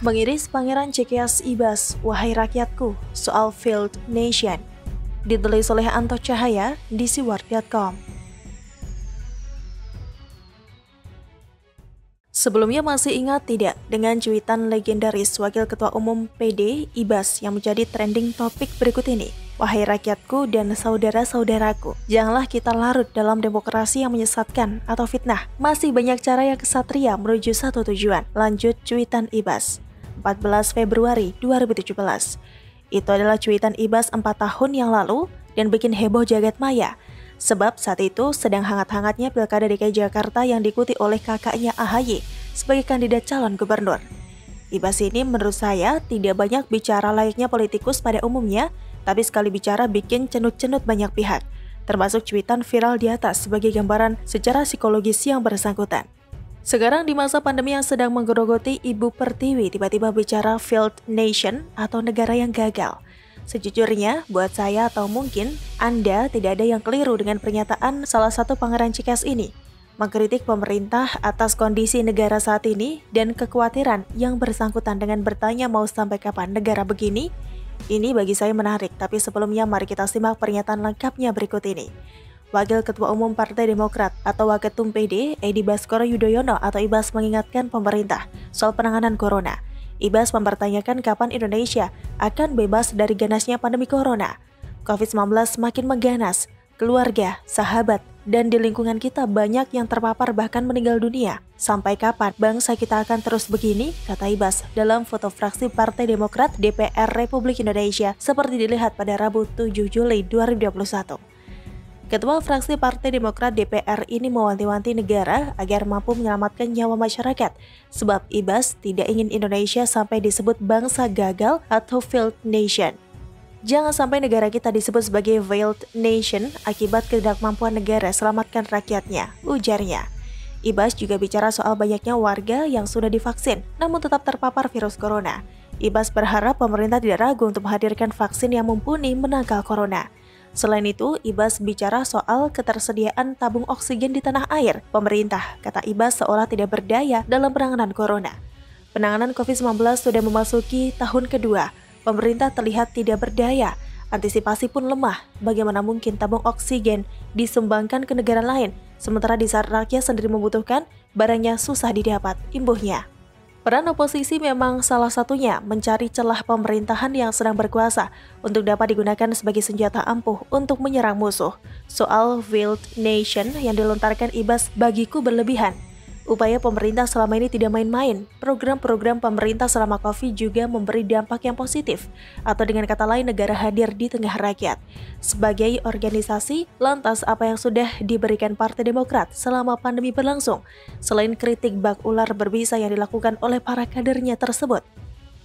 Mengiris Pangeran Cikias Ibas, Wahai Rakyatku, soal Failed Nation. Ditulis oleh Anto Cahaya di siwar.com. Sebelumnya masih ingat tidak dengan cuitan legendaris Wakil Ketua Umum PD Ibas yang menjadi trending topik berikut ini? Wahai rakyatku dan saudara-saudaraku, janganlah kita larut dalam demokrasi yang menyesatkan atau fitnah. Masih banyak cara yang kesatria menuju satu tujuan. Lanjut cuitan Ibas. 14 Februari 2017. Itu adalah cuitan Ibas 4 tahun yang lalu dan bikin heboh jagat maya. Sebab saat itu sedang hangat-hangatnya Pilkada DKI Jakarta yang diikuti oleh kakaknya AHY sebagai kandidat calon gubernur. Ibas ini menurut saya tidak banyak bicara layaknya politikus pada umumnya, tapi sekali bicara bikin cenut-cenut banyak pihak, termasuk cuitan viral di atas sebagai gambaran secara psikologis yang bersangkutan. Sekarang di masa pandemi yang sedang menggerogoti Ibu Pertiwi tiba-tiba bicara failed nation atau negara yang gagal. Sejujurnya, buat saya atau mungkin Anda tidak ada yang keliru dengan pernyataan salah satu Pangeran Cikias ini. Mengkritik pemerintah atas kondisi negara saat ini dan kekhawatiran yang bersangkutan dengan bertanya mau sampai kapan negara begini. Ini bagi saya menarik, tapi sebelumnya mari kita simak pernyataan lengkapnya berikut ini. Wakil Ketua Umum Partai Demokrat atau Waketum PD, Edi Baskoro Yudhoyono atau Ibas mengingatkan pemerintah soal penanganan corona. Ibas mempertanyakan kapan Indonesia akan bebas dari ganasnya pandemi corona. COVID-19 makin mengganas, keluarga, sahabat, dan di lingkungan kita banyak yang terpapar bahkan meninggal dunia. Sampai kapan bangsa kita akan terus begini? Kata Ibas dalam foto fraksi Partai Demokrat DPR Republik Indonesia seperti dilihat pada Rabu 7 Juli 2021. Ketua fraksi Partai Demokrat DPR ini mewanti-wanti negara agar mampu menyelamatkan nyawa masyarakat, sebab Ibas tidak ingin Indonesia sampai disebut bangsa gagal atau failed nation. Jangan sampai negara kita disebut sebagai failed nation akibat ketidakmampuan negara selamatkan rakyatnya, ujarnya. Ibas juga bicara soal banyaknya warga yang sudah divaksin, namun tetap terpapar virus corona. Ibas berharap pemerintah tidak ragu untuk menghadirkan vaksin yang mumpuni menangkal corona. Selain itu, Ibas bicara soal ketersediaan tabung oksigen di tanah air. Pemerintah, kata Ibas, seolah tidak berdaya dalam penanganan corona. Penanganan COVID-19 sudah memasuki tahun kedua. Pemerintah terlihat tidak berdaya. Antisipasi pun lemah. Bagaimana mungkin tabung oksigen disumbangkan ke negara lain, sementara di saat rakyat sendiri membutuhkan, barangnya susah didapat, imbuhnya. Peran oposisi memang salah satunya mencari celah pemerintahan yang sedang berkuasa untuk dapat digunakan sebagai senjata ampuh untuk menyerang musuh. Soal failed nation yang dilontarkan Ibas bagiku berlebihan. Upaya pemerintah selama ini tidak main-main. Program-program pemerintah selama COVID juga memberi dampak yang positif. Atau dengan kata lain, negara hadir di tengah rakyat. Sebagai organisasi, lantas apa yang sudah diberikan Partai Demokrat selama pandemi berlangsung? Selain kritik bak ular berbisa yang dilakukan oleh para kadernya tersebut.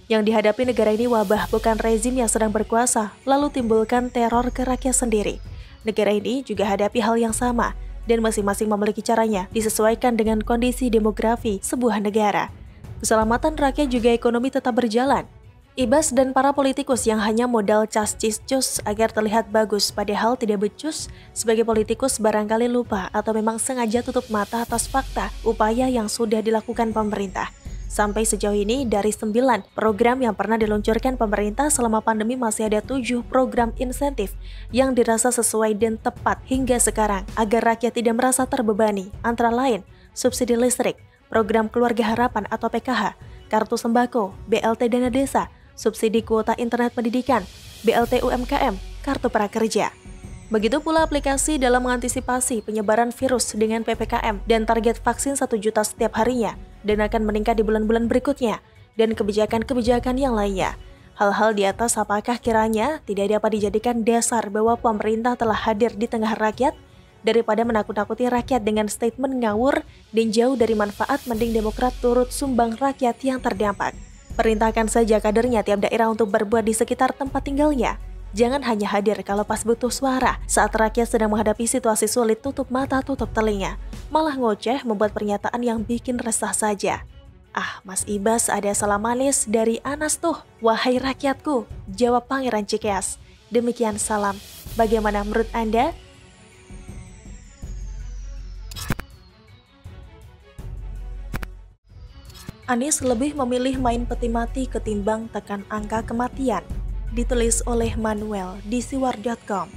Yang dihadapi negara ini wabah, bukan rezim yang sedang berkuasa, lalu timbulkan teror ke rakyat sendiri. Negara ini juga hadapi hal yang sama. Dan masing-masing memiliki caranya disesuaikan dengan kondisi demografi sebuah negara. Keselamatan rakyat juga ekonomi tetap berjalan. Ibas dan para politikus yang hanya modal cas-cis-cus agar terlihat bagus padahal tidak becus, sebagai politikus barangkali lupa atau memang sengaja tutup mata atas fakta upaya yang sudah dilakukan pemerintah. Sampai sejauh ini dari 9 program yang pernah diluncurkan pemerintah selama pandemi masih ada 7 program insentif yang dirasa sesuai dan tepat hingga sekarang agar rakyat tidak merasa terbebani, antara lain subsidi listrik, program keluarga harapan atau PKH, kartu sembako, BLT dana desa, subsidi kuota internet pendidikan, BLT UMKM, kartu prakerja. Begitu pula aplikasi dalam mengantisipasi penyebaran virus dengan PPKM dan target vaksin 1 juta setiap harinya dan akan meningkat di bulan-bulan berikutnya dan kebijakan-kebijakan yang lainnya. Hal-hal di atas apakah kiranya tidak dapat dijadikan dasar bahwa pemerintah telah hadir di tengah rakyat daripada menakut-nakuti rakyat dengan statement ngawur dan jauh dari manfaat, mending Demokrat turut sumbang rakyat yang terdampak. Perintahkan saja kadernya tiap daerah untuk berbuat di sekitar tempat tinggalnya. Jangan hanya hadir kalau pas butuh suara. Saat rakyat sedang menghadapi situasi sulit, tutup mata, tutup telinga. Malah ngoceh membuat pernyataan yang bikin resah saja. Ah, Mas Ibas ada salam manis dari Anas tuh. Wahai rakyatku, jawab Pangeran Cikias. Demikian salam. Bagaimana menurut Anda? Anies lebih memilih main peti mati ketimbang tekan angka kematian. Ditulis oleh Manuel di siwar.com.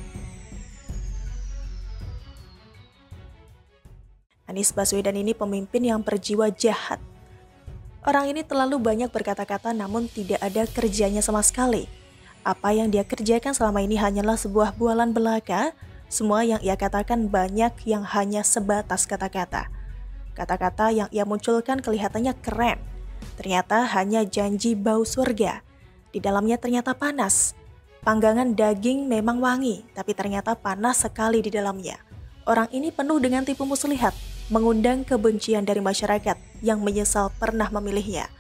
Anies Baswedan ini pemimpin yang berjiwa jahat. Orang ini terlalu banyak berkata-kata namun tidak ada kerjanya sama sekali. Apa yang dia kerjakan selama ini hanyalah sebuah bualan belaka. Semua yang ia katakan banyak yang hanya sebatas kata-kata. Kata-kata yang ia munculkan kelihatannya keren. Ternyata hanya janji bau surga. Di dalamnya ternyata panas. Panggangan daging memang wangi, tapi ternyata panas sekali di dalamnya. Orang ini penuh dengan tipu muslihat, mengundang kebencian dari masyarakat yang menyesal pernah memilihnya.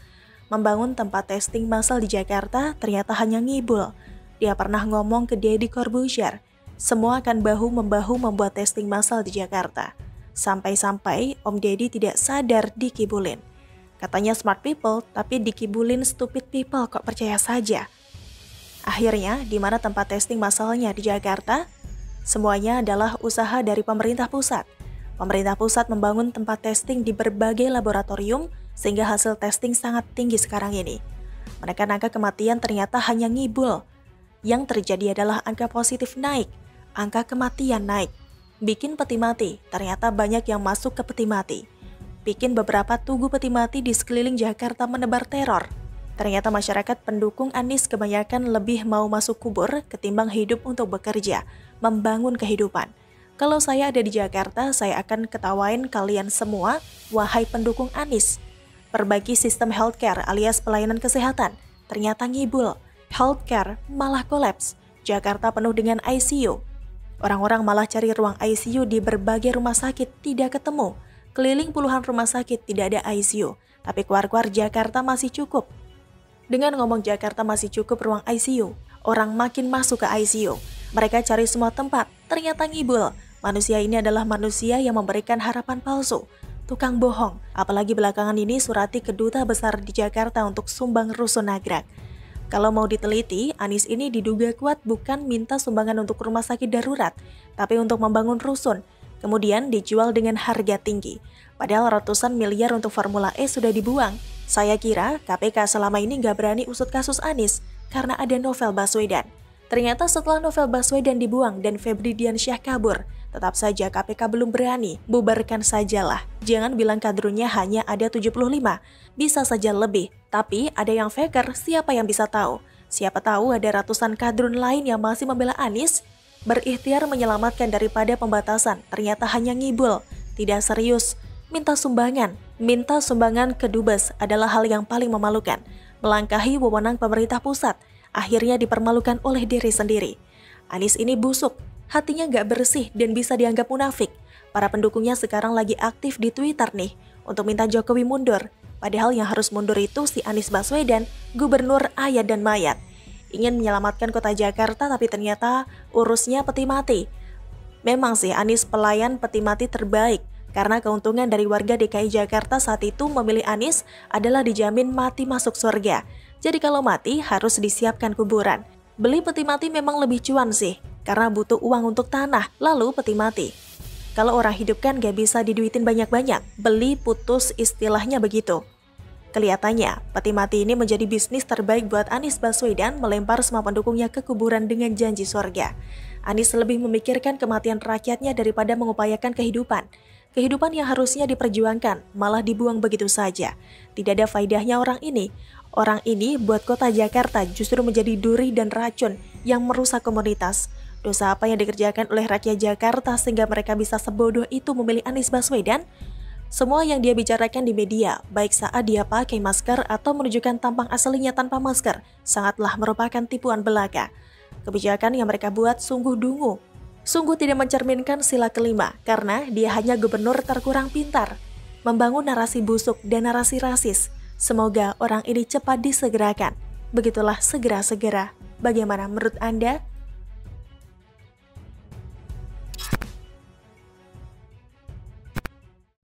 Membangun tempat testing massal di Jakarta ternyata hanya ngibul. Dia pernah ngomong ke Deddy Corbuzier, semua akan bahu-membahu membuat testing massal di Jakarta. Sampai-sampai Om Deddy tidak sadar dikibulin. Katanya smart people, tapi dikibulin stupid people, kok percaya saja. Akhirnya, di mana tempat testing massalnya di Jakarta? Semuanya adalah usaha dari pemerintah pusat. Pemerintah pusat membangun tempat testing di berbagai laboratorium sehingga hasil testing sangat tinggi sekarang ini. Menekan angka kematian ternyata hanya ngibul. Yang terjadi adalah angka positif naik, angka kematian naik. Bikin peti mati, ternyata banyak yang masuk ke peti mati. Bikin beberapa tugu peti mati di sekeliling Jakarta menebar teror. Ternyata masyarakat pendukung Anies kebanyakan lebih mau masuk kubur ketimbang hidup untuk bekerja, membangun kehidupan. Kalau saya ada di Jakarta, saya akan ketawain kalian semua, wahai pendukung Anies. Perbaiki sistem healthcare alias pelayanan kesehatan, ternyata ngibul. Healthcare malah kolaps. Jakarta penuh dengan ICU. Orang-orang malah cari ruang ICU di berbagai rumah sakit, tidak ketemu. Keliling puluhan rumah sakit tidak ada ICU, tapi keluar-keluar Jakarta masih cukup. Dengan ngomong Jakarta masih cukup ruang ICU, orang makin masuk ke ICU. Mereka cari semua tempat, ternyata ngibul. Manusia ini adalah manusia yang memberikan harapan palsu. Tukang bohong, apalagi belakangan ini Surati ke Duta Besar di Jakarta untuk sumbang rusun nagrak. Kalau mau diteliti, Anies ini diduga kuat bukan minta sumbangan untuk rumah sakit darurat, tapi untuk membangun rusun, kemudian dijual dengan harga tinggi. Padahal ratusan miliar untuk Formula E sudah dibuang. Saya kira KPK selama ini nggak berani usut kasus Anies karena ada Novel Baswedan. Ternyata setelah Novel Baswedan dibuang dan Febri Diansyah kabur, tetap saja KPK belum berani, bubarkan sajalah. Jangan bilang kadrunya hanya ada 75, bisa saja lebih. Tapi ada yang faker, siapa yang bisa tahu? Siapa tahu ada ratusan kadrun lain yang masih membela Anies, berikhtiar menyelamatkan daripada pembatasan, ternyata hanya ngibul, tidak serius. Minta sumbangan ke Dubes adalah hal yang paling memalukan. Melangkahi wewenang pemerintah pusat, akhirnya dipermalukan oleh diri sendiri. Anies ini busuk, hatinya gak bersih dan bisa dianggap munafik. Para pendukungnya sekarang lagi aktif di Twitter nih untuk minta Jokowi mundur. Padahal yang harus mundur itu si Anies Baswedan, gubernur ayat dan mayat. Ingin menyelamatkan kota Jakarta tapi ternyata urusnya peti mati. Memang sih Anies pelayan peti mati terbaik karena keuntungan dari warga DKI Jakarta saat itu memilih Anies adalah dijamin mati masuk surga. Jadi kalau mati harus disiapkan kuburan. Beli peti mati memang lebih cuan sih, karena butuh uang untuk tanah, lalu peti mati. Kalau orang hidup kan gak bisa diduitin banyak-banyak, beli putus istilahnya begitu. Kelihatannya, peti mati ini menjadi bisnis terbaik buat Anies Baswedan melempar semua pendukungnya ke kuburan dengan janji surga. Anies lebih memikirkan kematian rakyatnya daripada mengupayakan kehidupan. Kehidupan yang harusnya diperjuangkan, malah dibuang begitu saja. Tidak ada faedahnya orang ini. Orang ini buat kota Jakarta justru menjadi duri dan racun yang merusak komunitas. Dosa apa yang dikerjakan oleh rakyat Jakarta sehingga mereka bisa sebodoh itu memilih Anies Baswedan? Semua yang dia bicarakan di media, baik saat dia pakai masker atau menunjukkan tampang aslinya tanpa masker, sangatlah merupakan tipuan belaka. Kebijakan yang mereka buat sungguh dungu. Sungguh tidak mencerminkan sila kelima, karena dia hanya gubernur terkurang pintar. Membangun narasi busuk dan narasi rasis. Semoga orang ini cepat disegerakan. Begitulah segera-segera. Bagaimana menurut Anda?